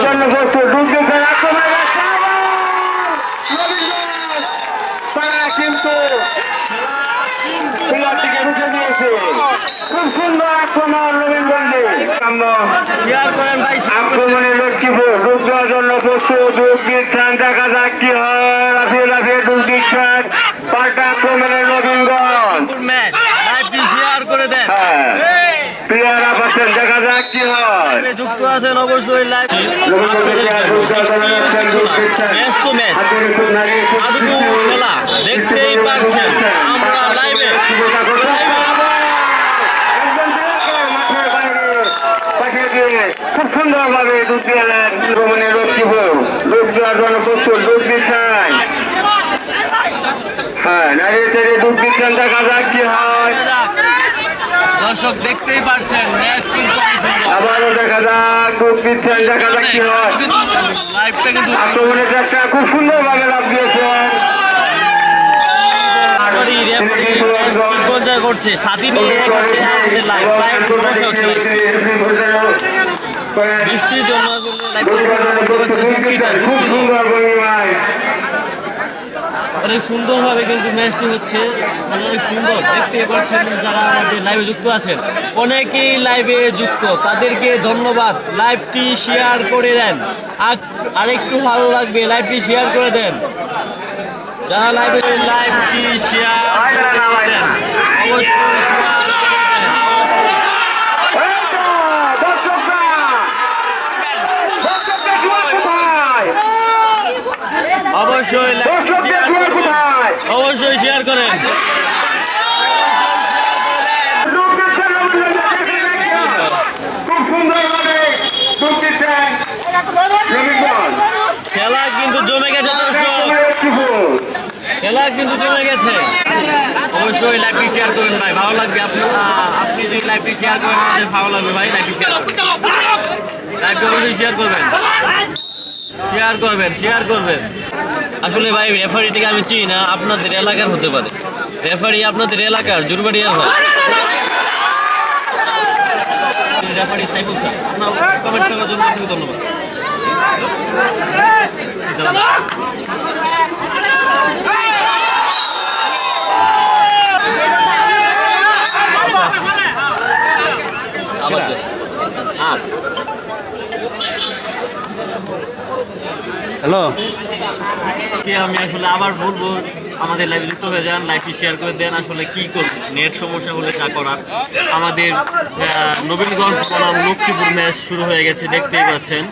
জন্য প্রস্তুত দুর্গের আক্রমণে তারা কিন্তু দিকে ঢুকে দিয়েছে। খুব সুন্দর আক্রমণ রবীন্দ্রজি শেয়ার করেন ভাই। আক্রমণে লক্ষ্মীপুর ডুব দেওয়ার জন্য প্রস্তুত ডুব দিচ্ছেন। দেখা যাক কি হয়। লাফিয়ে লাফিয়ে ডুব দিচ্ছেন। পাল্টা আক্রমণে নবীনগঞ্জ শেয়ার করে দেন। হ্যাঁ প্লেয়াররা পাচ্ছেন। দেখা যাক কি হয়। যুক্ত আছেন অবশ্যই লাইভ খেলা দেখতেই পাচ্ছেন আমরা লাইভে। খুব সুন্দর ভাবে ডুব দিলেন রোমানের লক্ষ্মীপুর ডুব দেওয়ার জন্য প্রস্তুত ডুব দিচ্ছেন। হ্যাঁ নারিয়ে চেড়ে ডুব দিচ্ছেন। দেখা যাক কি হয়। দর্শক দেখতেই পাচ্ছেন ম্যাচ কিন্তু আবারও দেখা যাক ডুব দিচ্ছেন। দেখা যাক কি হয়। লাইভটা কিন্তু আক্রমণের চেষ্টা খুব সুন্দর ভাবে লাভ দিয়েছেন। পর্যায় করছে সাথী নিয়ে লাইভ লাইভ সমস্যা হচ্ছে বৃষ্টির জন্য অনেক সুন্দরভাবে কিন্তু ম্যাচটি হচ্ছে। অনেক সুন্দর দেখতে পাচ্ছেন যারা আমাদের লাইভে যুক্ত আছেন। অনেকেই লাইভে যুক্ত তাদেরকে ধন্যবাদ। লাইভটি শেয়ার করে দেন। আরেকটু ভালো লাগবে লাইভটি শেয়ার করে দেন। যারা লাইভে লাইভটি শেয়ার করে দেন অবশ্যই অবশ্যই অবশ্যই শেয়ার করেন। খেলা কিন্তু জমে গেছে দর্শক। খেলা কিন্তু জমে গেছে। অবশ্যই লাইভটি শেয়ার করবেন ভাই ভালো লাগবে। আপনি যদি লাইভটি শেয়ার করেন আমাদের ভালো লাগবে ভাই। লাইভটি শেয়ার করবেন। লাইভটি অবশ্যই শেয়ার করবেন। শেয়ার করবেন শেয়ার করবেন। আসলে ভাই রেফারিটিকে আমি চিনি না। আপনাদের এলাকার হতে পারে। রেফারি আপনাদের এলাকার জুরবাড়িয়ার হয়। রেফারি সাইফুল স্যার আপনার কমেন্ট করার জন্য আপনাকে ধন্যবাদ। হ্যালো আমি আসলে আবার বলবো আমাদের লাইভে যুক্ত হয়ে যান। লাইভটি শেয়ার করে দেন। আসলে কি করব নেট সমস্যা হলে যা করার। আমাদের নবীনগঞ্জ বনাম লক্ষ্মীপুর ম্যাচ শুরু হয়ে গেছে দেখতেই পাচ্ছেন।